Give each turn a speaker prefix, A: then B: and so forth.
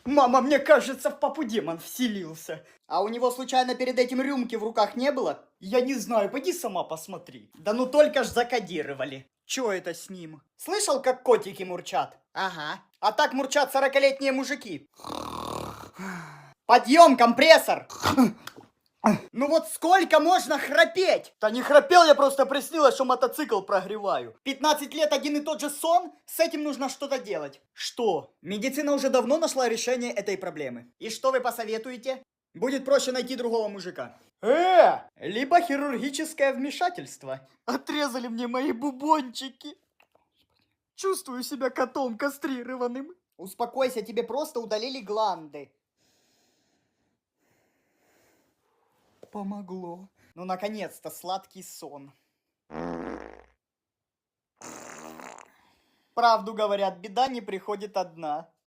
A: Мама, мне кажется, в папу демон вселился. А у него случайно перед этим рюмки в руках не было? Я не знаю, пойди сама посмотри. Да ну только ж закодировали. Чё это с ним? Слышал, как котики мурчат? Ага. А так мурчат 40-летние мужики. Подъем, компрессор! Ну вот сколько можно храпеть? Да не храпел, я просто приснилось, что мотоцикл прогреваю. 15 лет один и тот же сон? С этим нужно что-то делать. Что? Медицина уже давно нашла решение этой проблемы. И что вы посоветуете? Будет проще найти другого мужика. Либо хирургическое вмешательство. Отрезали мне мои бубончики. Чувствую себя котом кастрированным. Успокойся, тебе просто удалили гланды. Помогло. Ну, наконец-то, сладкий сон. Правду говорят, беда не приходит одна.